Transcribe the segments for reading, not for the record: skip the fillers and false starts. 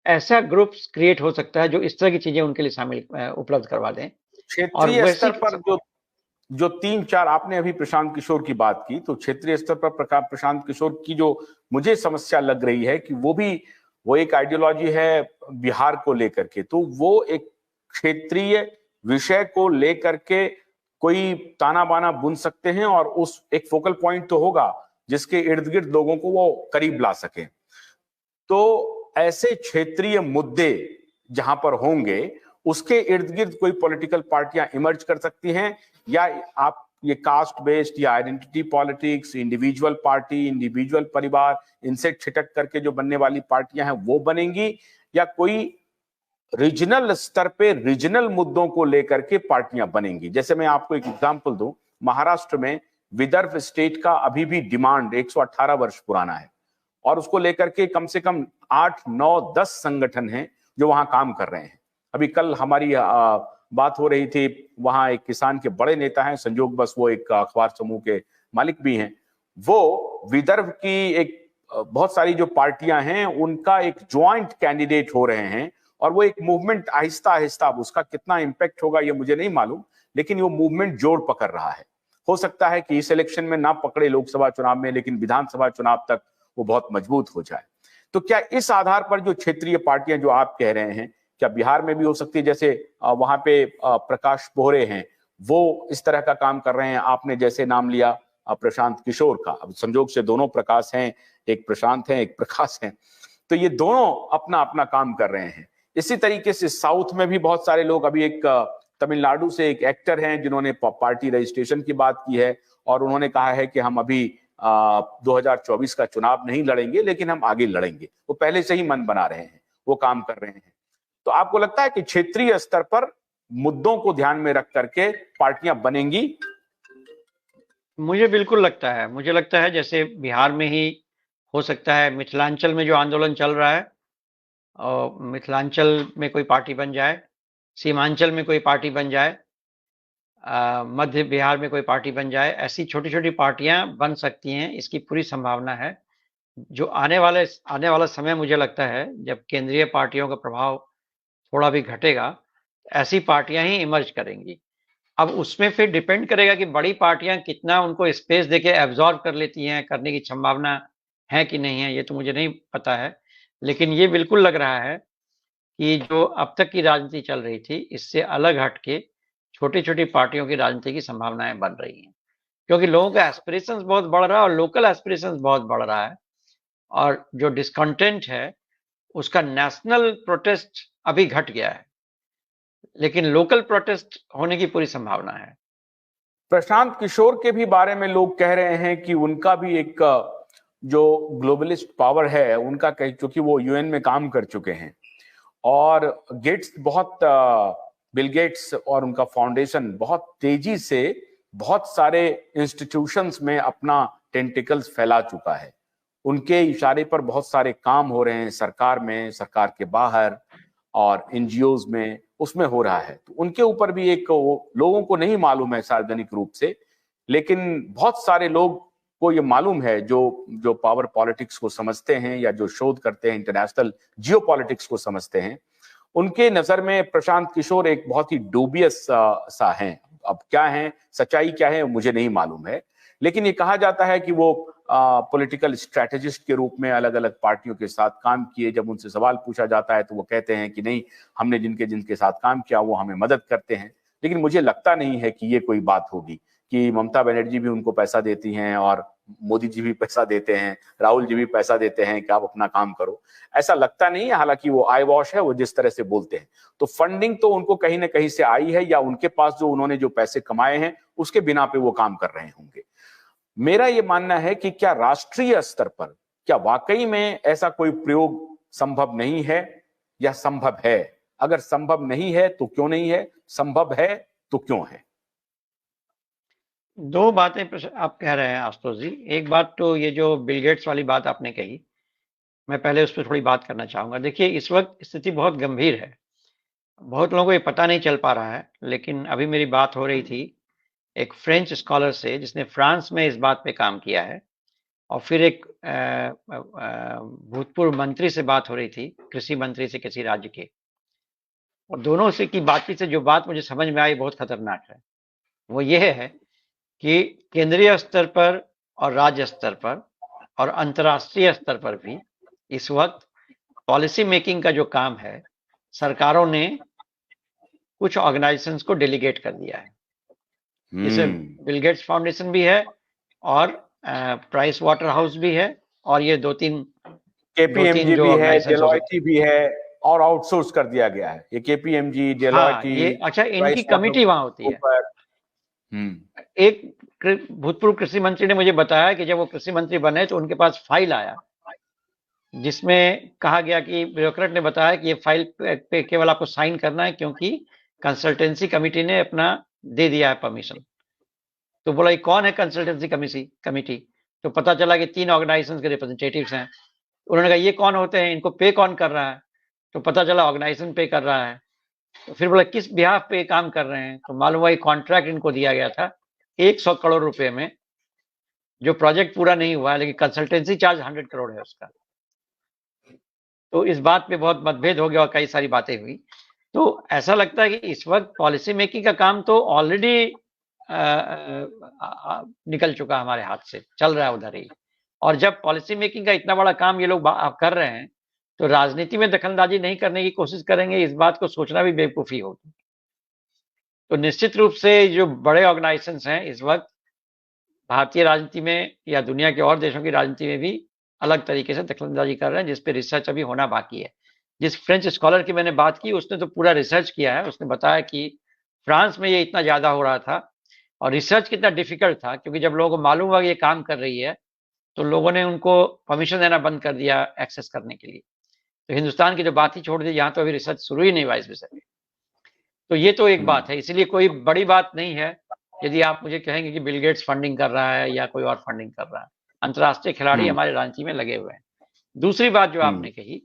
ऐसा groups create हो सकता है जो इस तरह की चीजें उनके लिए शामिल उपलब्ध करवा दें। और क्षेत्रीय वैसी स्तर पर जो जो 3-4 आपने अभी प्रशांत किशोर की बात की, तो क्षेत्रीय स्तर पर प्रशांत किशोर की जो मुझे समस्या लग रही है कि वो एक आइडियोलॉजी है बिहार को लेकर के, तो वो एक क्षेत्रीय विषय को लेकर के कोई ताना बाना बुन सकते हैं और उस एक फोकल पॉइंट तो होगा जिसके इर्द गिर्द लोगों को वो करीब ला सके। तो ऐसे क्षेत्रीय मुद्दे जहां पर होंगे उसके इर्द गिर्द कोई पॉलिटिकल पार्टियां इमर्ज कर सकती हैं, या आप ये कास्ट बेस्ड या identity politics, individual party, individual परिवार, इनसे छिटक करके जो बनने वाली पार्टियां हैं वो बनेंगी, या कोई रीजनल स्तर पे रीजनल मुद्दों को लेकर के पार्टियां बनेंगी। जैसे मैं आपको एक एग्जांपल दूं, महाराष्ट्र में विदर्भ स्टेट का अभी भी डिमांड 118 वर्ष पुराना है और उसको लेकर के कम से कम 8, 9, 10 संगठन हैं जो वहां काम कर रहे हैं। अभी कल हमारी बात हो रही थी, वहां एक किसान के बड़े नेता हैं, संजोग बस वो एक अखबार समूह के मालिक भी हैं। वो विदर्भ की एक बहुत सारी जो पार्टियां हैं उनका एक ज्वाइंट कैंडिडेट हो रहे हैं और वो एक मूवमेंट आहिस्ता आहिस्ता, उसका कितना इंपैक्ट होगा ये मुझे नहीं मालूम, लेकिन वो मूवमेंट जोर पकड़ रहा है। हो सकता है कि इस इलेक्शन में ना पकड़े लोकसभा चुनाव में, लेकिन विधानसभा चुनाव तक वो बहुत मजबूत हो जाए। तो क्या इस आधार पर जो क्षेत्रीय पार्टियां जो आप कह रहे हैं, क्या बिहार में भी हो सकती है? जैसे वहां पे प्रकाश पोहरे हैं, वो इस तरह का काम कर रहे हैं। आपने जैसे नाम लिया प्रशांत किशोर का, अब संजोग से दोनों प्रकाश हैं, एक प्रशांत है एक प्रकाश है, तो ये दोनों अपना अपना काम कर रहे हैं। इसी तरीके से साउथ में भी बहुत सारे लोग, अभी एक तमिलनाडु से एक एक्टर हैं जिन्होंने पार्टी रजिस्ट्रेशन की बात की है और उन्होंने कहा है कि हम अभी 2024 का चुनाव नहीं लड़ेंगे, लेकिन हम आगे लड़ेंगे। वो पहले से ही मन बना रहे हैं, वो काम कर रहे हैं। तो आपको लगता है कि क्षेत्रीय स्तर पर मुद्दों को ध्यान में रख करके पार्टियां बनेंगी? मुझे बिल्कुल लगता है, मुझे लगता है जैसे बिहार में ही हो सकता है, मिथिलांचल में जो आंदोलन चल रहा है और मिथिलांचल में कोई पार्टी बन जाए, सीमांचल में कोई पार्टी बन जाए, मध्य बिहार में कोई पार्टी बन जाए, ऐसी छोटी छोटी पार्टियां बन सकती हैं, इसकी पूरी संभावना है। जो आने वाला समय मुझे लगता है जब केंद्रीय पार्टियों का प्रभाव थोड़ा भी घटेगा, ऐसी पार्टियां ही इमर्ज करेंगी। अब उसमें फिर डिपेंड करेगा कि बड़ी पार्टियां कितना उनको स्पेस देके एब्जॉर्ब कर लेती हैं, करने की संभावना है कि नहीं है, ये तो मुझे नहीं पता है। लेकिन ये बिल्कुल लग रहा है कि जो अब तक की राजनीति चल रही थी, इससे अलग हट के छोटी छोटी पार्टियों की राजनीति की संभावनाएं बन रही हैं, क्योंकि लोगों का एस्पिरेशंस बहुत बढ़ रहा है और लोकल एस्पिरेशंस बहुत बढ़ रहा है। और जो डिस्कंटेंट है उसका नेशनल प्रोटेस्ट अभी घट गया है, लेकिन लोकल प्रोटेस्ट होने की पूरी संभावना है। प्रशांत किशोर के भी बारे में लोग कह रहे हैं कि उनका भी एक जो ग्लोबलिस्ट पावर है उनका, क्योंकि वो यूएन में काम कर चुके हैं और बिल गेट्स और उनका फाउंडेशन बहुत तेजी से बहुत सारे इंस्टीट्यूशंस में अपना टेंटिकल्स फैला चुका है। उनके इशारे पर बहुत सारे काम हो रहे हैं सरकार में, सरकार के बाहर और एनजीओज में, उसमें हो रहा है। तो उनके ऊपर भी एक, लोगों को नहीं मालूम है सार्वजनिक रूप से, लेकिन बहुत सारे लोग को ये मालूम है जो जो पावर पॉलिटिक्स को समझते हैं या जो शोध करते हैं, इंटरनेशनल जियो पॉलिटिक्स को समझते हैं, उनके नजर में प्रशांत किशोर एक बहुत ही डूबियस सा है। अब क्या है, सच्चाई क्या है मुझे नहीं मालूम है, लेकिन ये कहा जाता है कि वो पॉलिटिकल स्ट्रेटेजिस्ट के रूप में अलग अलग पार्टियों के साथ काम किए। जब उनसे सवाल पूछा जाता है तो वो कहते हैं कि नहीं, हमने जिनके जिनके साथ काम किया वो हमें मदद करते हैं। लेकिन मुझे लगता नहीं है कि ये कोई बात होगी कि ममता बनर्जी भी उनको पैसा देती हैं और मोदी जी भी पैसा देते हैं, राहुल जी भी पैसा देते हैं कि आप अपना काम करो। ऐसा लगता नहीं है, हालांकि वो आई वॉश है, वो जिस तरह से बोलते हैं। तो फंडिंग तो उनको कहीं ना कहीं से आई है, या उनके पास जो उन्होंने जो पैसे कमाए हैं उसके बिना पे वो काम कर रहे होंगे। मेरा ये मानना है कि क्या राष्ट्रीय स्तर पर क्या वाकई में ऐसा कोई प्रयोग संभव नहीं है, या संभव है? अगर संभव नहीं है तो क्यों नहीं है, संभव है तो क्यों है? दो बातें आप कह रहे हैं आशुतोष जी। एक बात तो ये जो बिल गेट्स वाली बात आपने कही, मैं पहले उस पर थोड़ी बात करना चाहूंगा। देखिए, इस वक्त स्थिति बहुत गंभीर है, बहुत लोगों को ये पता नहीं चल पा रहा है, लेकिन अभी मेरी बात हो रही थी एक फ्रेंच स्कॉलर से जिसने फ्रांस में इस बात पे काम किया है और फिर एक भूतपूर्व मंत्री से बात हो रही थी, कृषि मंत्री से किसी राज्य के, और दोनों से की बातचीत से जो बात मुझे समझ में आई बहुत खतरनाक है, वो ये है कि केंद्रीय स्तर पर और राज्य स्तर पर और अंतर्राष्ट्रीय स्तर पर भी इस वक्त पॉलिसी मेकिंग का जो काम है, सरकारों ने कुछ ऑर्गेनाइजेशंस को डेलीगेट कर दिया है। जैसे बिल गेट्स फाउंडेशन भी है और प्राइस वाटर हाउस भी है और ये दो तीन केपीएमजी भी है, डेलॉयट भी है और आउटसोर्स कर दिया गया है ये केपीएमजी, डेलॉयट। ये अच्छा, इनकी कमिटी वहां होती है। एक भूतपूर्व कृषि मंत्री ने मुझे बताया कि जब वो कृषि मंत्री बने तो उनके पास फाइल आया जिसमें कहा गया कि ब्यूरोक्रेट ने बताया कि ये फाइल पे केवल आपको साइन करना है क्योंकि कंसल्टेंसी कमिटी ने अपना दे दिया है परमिशन। तो बोला ये कौन है कंसल्टेंसी कमिटी? तो पता चला कि 3 ऑर्गेनाइजेशंस के रिप्रेजेंटेटिव्स हैं। उन्होंने कहा ये कौन होते हैं, इनको पे कौन कर रहा है? तो पता चला ऑर्गेनाइजेशन पे कर रहा है। तो फिर बोला किस बिहाफ पे काम कर रहे हैं? तो मालूम हुआ ये कॉन्ट्रैक्ट इनको दिया गया था 100 करोड़ रुपए में, जो प्रोजेक्ट पूरा नहीं हुआ है, लेकिन कंसल्टेंसी चार्ज 100 करोड़ है उसका। तो इस बात पे बहुत मतभेद हो गया और कई सारी बातें हुई। तो ऐसा लगता है कि इस वक्त पॉलिसी मेकिंग का काम तो ऑलरेडी निकल चुका हमारे हाथ से, चल रहा है उधर ही। और जब पॉलिसी मेकिंग का इतना बड़ा काम ये लोग कर रहे हैं तो राजनीति में दखलंदाजी नहीं करने की कोशिश करेंगे, इस बात को सोचना भी बेवकूफी होगी। तो निश्चित रूप से जो बड़े ऑर्गेनाइजेशंस हैं इस वक्त भारतीय राजनीति में या दुनिया के और देशों की राजनीति में भी अलग तरीके से दखलंदाजी कर रहे हैं, जिसपे रिसर्च अभी होना बाकी है। जिस फ्रेंच स्कॉलर की मैंने बात की उसने तो पूरा रिसर्च किया है। उसने बताया कि फ्रांस में ये इतना ज्यादा हो रहा था और रिसर्च कितना डिफिकल्ट था, क्योंकि जब लोगों को मालूम हुआ कि ये काम कर रही है तो लोगों ने उनको परमिशन देना बंद कर दिया एक्सेस करने के लिए। तो हिंदुस्तान की जो बात ही छोड़ दी, यहाँ तो अभी रिसर्च शुरू ही नहीं हुआ इस विषय में। तो ये तो एक बात है, इसलिए कोई बड़ी बात नहीं है यदि आप मुझे कहेंगे कि बिल गेट्स फंडिंग कर रहा है या कोई और फंडिंग कर रहा है। अंतर्राष्ट्रीय खिलाड़ी हमारे राजनीति में लगे हुए हैं। दूसरी बात जो आपने कही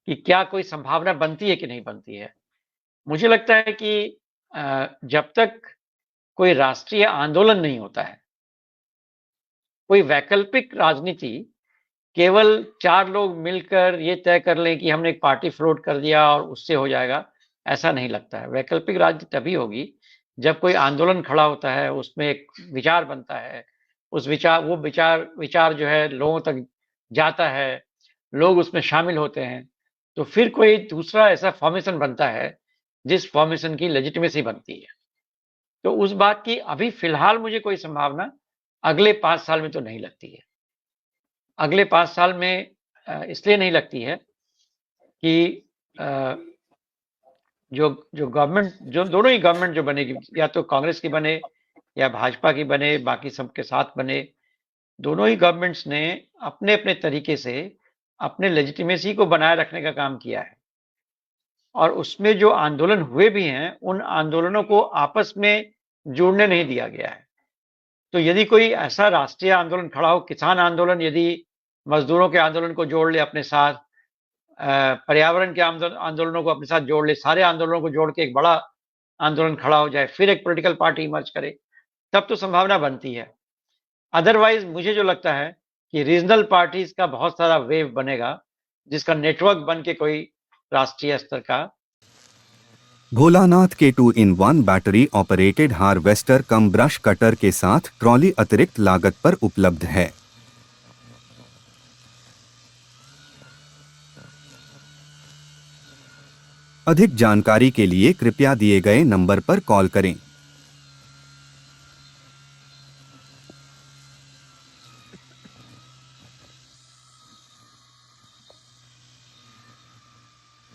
कि क्या कोई संभावना बनती है कि नहीं बनती है, मुझे लगता है कि जब तक कोई राष्ट्रीय आंदोलन नहीं होता है, कोई वैकल्पिक राजनीति केवल 4 लोग मिलकर ये तय कर लें कि हमने एक पार्टी फ्लोट कर दिया और उससे हो जाएगा, ऐसा नहीं लगता है। वैकल्पिक राजनीति तभी होगी जब कोई आंदोलन खड़ा होता है, उसमें एक विचार बनता है, उस विचार जो है लोगों तक जाता है, लोग उसमें शामिल होते हैं, तो फिर कोई दूसरा ऐसा फॉर्मेशन बनता है जिस फॉर्मेशन की लेजिटिमेसी बनती है। तो उस बात की अभी फिलहाल मुझे कोई संभावना अगले 5 साल में तो नहीं लगती है। अगले 5 साल में इसलिए नहीं लगती है कि जो गवर्नमेंट, जो दोनों ही गवर्नमेंट जो बनेगी, या तो कांग्रेस की बने या भाजपा की बने, बाकी सबके साथ बने, दोनों ही गवर्नमेंट्स ने अपने अपने तरीके से अपने लेजिटिमेसी को बनाए रखने का काम किया है। और उसमें जो आंदोलन हुए भी हैं, उन आंदोलनों को आपस में जोड़ने नहीं दिया गया है। तो यदि कोई ऐसा राष्ट्रीय आंदोलन खड़ा हो, किसान आंदोलन यदि मजदूरों के आंदोलन को जोड़ ले अपने साथ, पर्यावरण के आंदोलनों को अपने साथ जोड़ ले, सारे आंदोलनों को जोड़ के एक बड़ा आंदोलन खड़ा हो जाए, फिर एक पॉलिटिकल पार्टी इमर्ज करे, तब तो संभावना बनती है। अदरवाइज मुझे जो लगता है कि रीजनल पार्टीज का बहुत सारा वेव बनेगा, जिसका नेटवर्क बन के कोई राष्ट्रीय स्तर का। भोलानाथ के 2-in-1 बैटरी ऑपरेटेड हार्वेस्टर कम ब्रश कटर के साथ ट्रॉली अतिरिक्त लागत पर उपलब्ध है। अधिक जानकारी के लिए कृपया दिए गए नंबर पर कॉल करें।